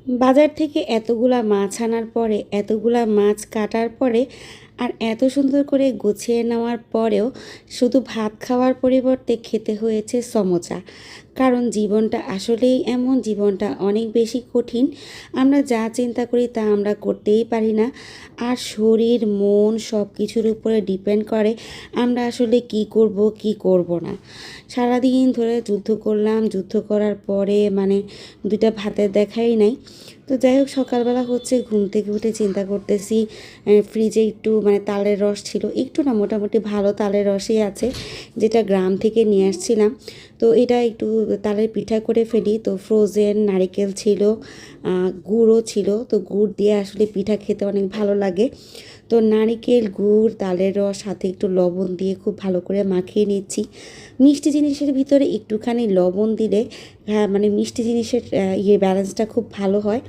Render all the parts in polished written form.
বাজার থেকে এতগুলা মাছ আনার পরে, এতগুলা মাছ কাটার পরে, আর এত সুন্দর করে গুছিয়ে নেওয়ার পরেও শুধু ভাত খাওয়ার পরিবর্তে খেতে হয়েছে সমোচা। কারণ জীবনটা আসলেই এমন, জীবনটা অনেক বেশি কঠিন। আমরা যা চিন্তা করি তা আমরা করতেই পারি না। আর শরীর মন সব কিছুর উপরে ডিপেন্ড করে আমরা আসলে কি করব কি করব না। সারাদিন ধরে যুদ্ধ করলাম, যুদ্ধ করার পরে মানে দুইটা ভাতের দেখাই নাই। তো যাই হোক, সকালবেলা হচ্ছে ঘুম থেকে উঠে চিন্তা করতেছি, ফ্রিজে একটু মানে তালের রস ছিল, একটু না মোটামুটি ভালো তালের রসই আছে, যেটা গ্রাম থেকে নিয়ে আসছিলাম। তো এটা একটু তালের পিঠা করে ফেলি। তো ফ্রোজেন নারিকেল ছিল, গুড়ও ছিল। তো গুড় দিয়ে আসলে পিঠা খেতে অনেক ভালো লাগে। তো নারিকেল, গুড়, তালের রস সাথে একটু লবণ দিয়ে খুব ভালো করে মাখিয়ে নিচ্ছি। মিষ্টি জিনিসের ভিতরে একটুখানি লবণ দিলে মানে মিষ্টি জিনিসের ব্যালেন্সটা খুব ভালো হয়।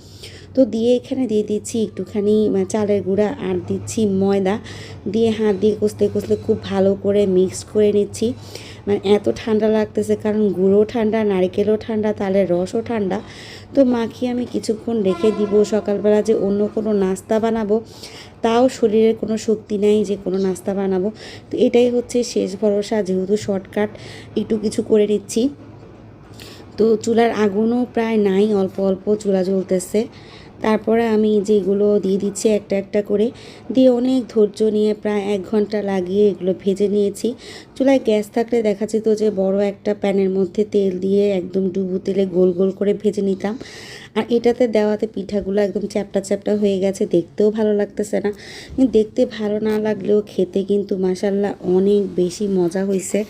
তো দিয়ে এখানে দিয়ে দিচ্ছি একটুখানি চালের গুঁড়া আর দিচ্ছি ময়দা, দিয়ে হাত দিয়ে কষলে কষলে খুব ভালো করে মিক্স করে নিচ্ছি। মানে এত ঠান্ডা লাগতেছে, কারণ গুঁড়ো ঠান্ডা, নারকেলও ঠান্ডা, তালের রসও ঠান্ডা। তো মাখিয়ে আমি কিছুক্ষণ রেখে দিব। সকালবেলা যে অন্য কোনো নাস্তা বানাবো তাও শরীরের কোনো শক্তি নেই যে কোনো নাস্তা বানাবো। তো এটাই হচ্ছে শেষ ভরসা, যেহেতু শর্টকাট একটু কিছু করে নিচ্ছি। তো চুলার আগুনও প্রায় নাই, অল্প অল্প চুলা জ্বলতেছে। তারপরে আমি যেগুলো দিয়ে দিচ্ছি একটা একটা করে, দিয়ে অনেক ধৈর্য নিয়ে প্রায় 1 ঘন্টা লাগিয়ে এগুলো ভেজে নিয়েছি। চুলায় গ্যাস থাকলে দেখা যেত যে বড় একটা প্যানের মধ্যে তেল দিয়ে একদম ডুবো তেলে গোল গোল করে ভেজে নিতাম। আর এটাতে দেওয়াতে পিঠাগুলো একদম চ্যাপটা চ্যাপটা হয়ে গেছে, দেখতেও ভালো লাগতেছে না। কিন্তু দেখতে ভালো না লাগলেও খেতে কিন্তু মাশাল্লাহ অনেক বেশি মজা হয়েছে।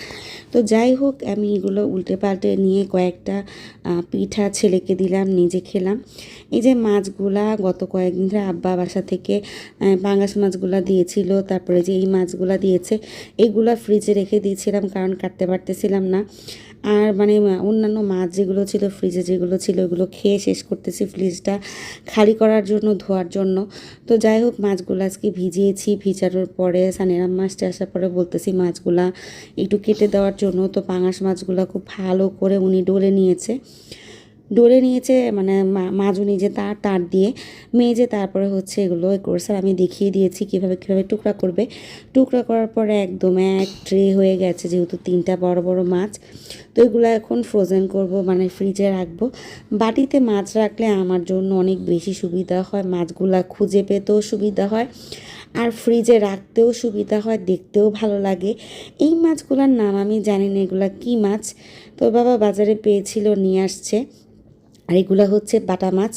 তো যাই হোক, আমি এগুলো উল্টে পাল্টে নিয়ে কয়েকটা পিঠা ছেলেকে দিলাম, নিজে খেলাম। এই যে মাছগুলা গত কয়েকদিন ধরে আব্বা বাসা থেকে পাঙ্গাস মাছগুলা দিয়েছিল, তারপরে যে এই মাছগুলা দিয়েছে এইগুলা ফ্রিজে রেখে দিয়েছিলাম, কারণ কাটতে পারতেছিলাম না। আর মানে অন্যান্য মাছ যেগুলো ছিল ফ্রিজে, যেগুলো ছিল ওগুলো খেয়ে শেষ করতেছি ফ্রিজটা খালি করার জন্য, ধোয়ার জন্য। তো যাই হোক, মাছগুলো আজকে ভিজিয়েছি। ভিজানোর পরে সানিরাম মাছটা আসার পরে বলতেছি মাছগুলা একটু কেটে দেওয়ার জন্য। তো পাঙাশ মাছগুলো খুব ভালো করে উনি ডলে নিয়েছে, মানে মাজু নিজে তার দিয়ে মেজে তারপরে হচ্ছে এগুলো করছে। আমি দেখিয়ে দিয়েছি কীভাবে কীভাবে টুকরা করবে। টুকরা করার পরে একদম এক ট্রে হয়ে গেছে, যেহেতু 3টা বড় বড় মাছ। তো এগুলো এখন ফ্রোজেন করব, মানে ফ্রিজে রাখবো। বাটিতে মাছ রাখলে আমার জন্য অনেক বেশি সুবিধা হয়, মাছগুলা খুঁজে পেতেও সুবিধা হয়, আর ফ্রিজে রাখতেও সুবিধা হয়, দেখতেও ভালো লাগে। এই মাছগুলোর নাম আমি জানি না এগুলা কী মাছ। তো বাবা বাজারে পেয়েছিল, নিয়ে আসছে। আর এগুলো হচ্ছে বাটা মাছ।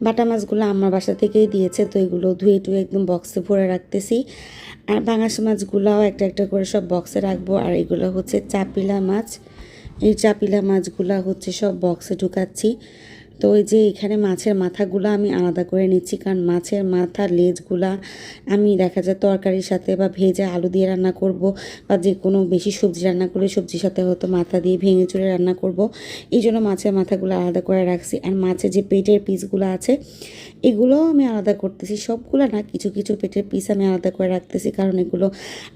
বাটা মাছগুলো আমার বাসা থেকেই দিয়েছে। তো এগুলো ধুয়ে টুয়ে একদম বক্সে ভরে রাখতেছি। আর পাঙাশ মাছগুলোও একটা একটা করে সব বক্সে রাখবো। আর এগুলো হচ্ছে চাপিলা মাছ। এই চাপিলা মাছগুলো হচ্ছে সব বক্সে ঢুকাচ্ছি। তো ওই যে এখানে মাছের মাথাগুলো আমি আলাদা করে নিচ্ছি, কারণ মাছের মাথা লেজগুলা আমি দেখা যায় তরকারির সাথে বা ভেজে আলু দিয়ে রান্না করব, বা যে কোনো বেশি সবজি রান্না করলে সবজির সাথে হয়তো মাথা দিয়ে ভেঙে চুরে রান্না করব। এই জন্য মাছের মাথাগুলো আলাদা করে রাখছি। আর মাছের যে পেটের পিসগুলো আছে এগুলোও আমি আলাদা করতেছি, সবগুলো না, কিছু কিছু পেটের পিস আমি আলাদা করে রাখতেছি, কারণ এগুলো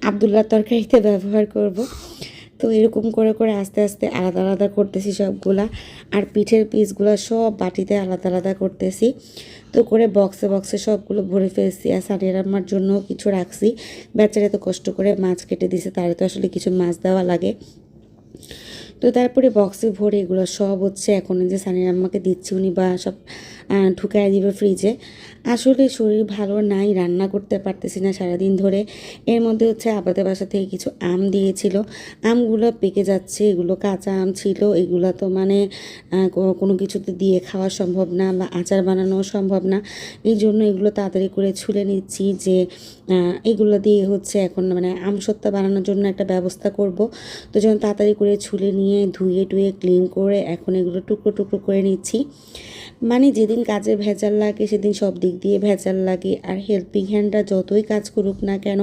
আবদুল্লাহ তরকারিতে ব্যবহার করব। তো এরকম করে করে আস্তে আস্তে আলাদা আলাদা করতেছি সবগুলা। আর পিঠের পিসগুলো সব বাটিতে আলাদা আলাদা করতেছি। তো করে বক্সে বক্সে সবগুলো ভরে ফেলছি। আর সানিয়ার আম্মার জন্য কিছু রাখছি, বেচারা তো কষ্ট করে মাছ কেটে দিছে, তারে তো আসলে কিছু মাছ দেওয়া লাগে। তো তারপরে বক্সে ভরে এগুলো সব হচ্ছে এখন যে সানির আম্মাকে দিচ্ছি, উনি বা সব ঢুকায় দিবে ফ্রিজে। আসলে শরীর ভালো নাই, রান্না করতে পারতেছি না সারাদিন ধরে। এর মধ্যে হচ্ছে আবাদের বাসা থেকে কিছু আম দিয়েছিল, আমগুলো পেকে যাচ্ছে। এগুলো কাঁচা আম ছিল, এগুলো তো মানে কোনো কিছুতে দিয়ে খাওয়া সম্ভব না, বা আচার বানানো সম্ভব না। এই জন্য এগুলো তাড়াতাড়ি করে ছুলে নিচ্ছি, যে এগুলো দিয়ে হচ্ছে এখন মানে আমসত্ত্বা বানানোর জন্য একটা ব্যবস্থা করব। তো যখন তাড়াতাড়ি করে ছুলে নিয়ে ধুয়ে টুয়ে ক্লিন করে এখন এগুলো টুকরো টুকরো করে নিচ্ছি। মানে যেদিন কাজে ভেজাল লাগে সেদিন সব দিক দিয়ে ভেজাল লাগে। আর হেল্পিং হ্যান্ডরা যতই কাজ করুক না কেন,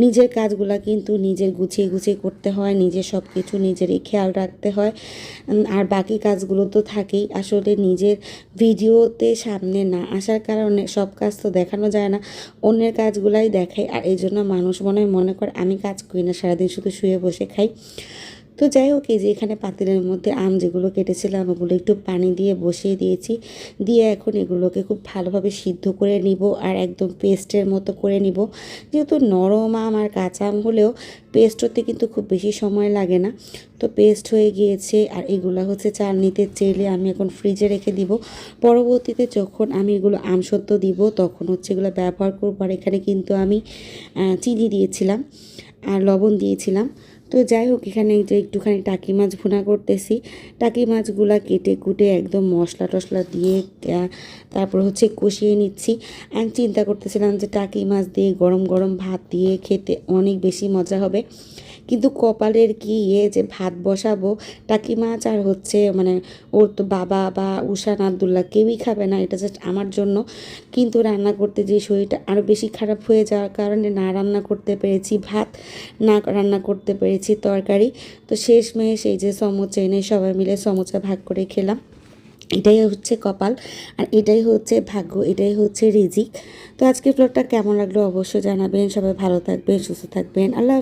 নিজের কাজগুলো কিন্তু নিজের গুছিয়ে গুছিয়ে করতে হয়, নিজের সব কিছু নিজেরই খেয়াল রাখতে হয়। আর বাকি কাজগুলো তো থাকেই। আসলে নিজের ভিডিওতে সামনে না আসার কারণে সব কাজ তো দেখানো যায় না, অন্যের কাজগুলাই দেখায়। আর এই জন্য মানুষ মনে করে আমি কাজ করি না, সারাদিন শুধু শুয়ে বসে খাই। তো যাই হোক, এই যে এখানে পাতিলের মধ্যে আম যেগুলো কেটেছিলাম ওগুলো একটু পানি দিয়ে বসিয়ে দিয়েছি, দিয়ে এখন এগুলোকে খুব ভালোভাবে সিদ্ধ করে নিব আর একদম পেস্টের মতো করে নিব। যেহেতু নরম আম আর কাঁচা আম হলেও পেস্ট হতে কিন্তু খুব বেশি সময় লাগে না। তো পেস্ট হয়ে গিয়েছে, আর এগুলো হচ্ছে চালনিতে চেলে আমি এখন ফ্রিজে রেখে দিব। পরবর্তীতে যখন আমি এগুলো আমসত্ত্ব দিব তখন হচ্ছে এগুলো ব্যবহার করবো। আর এখানে কিন্তু আমি চিনি দিয়েছিলাম আর লবণ দিয়েছিলাম। তো যাই হোক, এখানে যে একটুখানি টাকি মাছ ভুনা করতেছি, টাকি মাছগুলা কেটে কুটে একদম মশলা টশলা দিয়ে তারপর হচ্ছে কষিয়ে নিচ্ছি। আমি চিন্তা করতেছিলাম যে টাকি মাছ দিয়ে গরম গরম ভাত দিয়ে খেতে অনেক বেশি মজা হবে, কিন্তু কপালের কি যে ভাত বসাবো, টাকি মাছ আর হচ্ছে মানে ওর তো বাবা বা উষান আবদুল্লাহ কেউই খাবে না, এটা জাস্ট আমার জন্য। কিন্তু রান্না করতে যে শরীরটা আরও বেশি খারাপ হয়ে যাওয়ার কারণে না রান্না করতে পেরেছি ভাত, না রান্না করতে পেরেছি তরকারি। তো শেষমেশ এই যে সমোচা এনে সবাই মিলে সমোচা ভাগ করে খেলাম। এটাই হচ্ছে কপাল, আর এটাই হচ্ছে ভাগ্য, এটাই হচ্ছে রিজিক। তো আজকের ব্লগটা কেমন লাগলো অবশ্যই জানাবেন। সবাই ভালো থাকবেন, সুস্থ থাকবেন। আল্লাহ।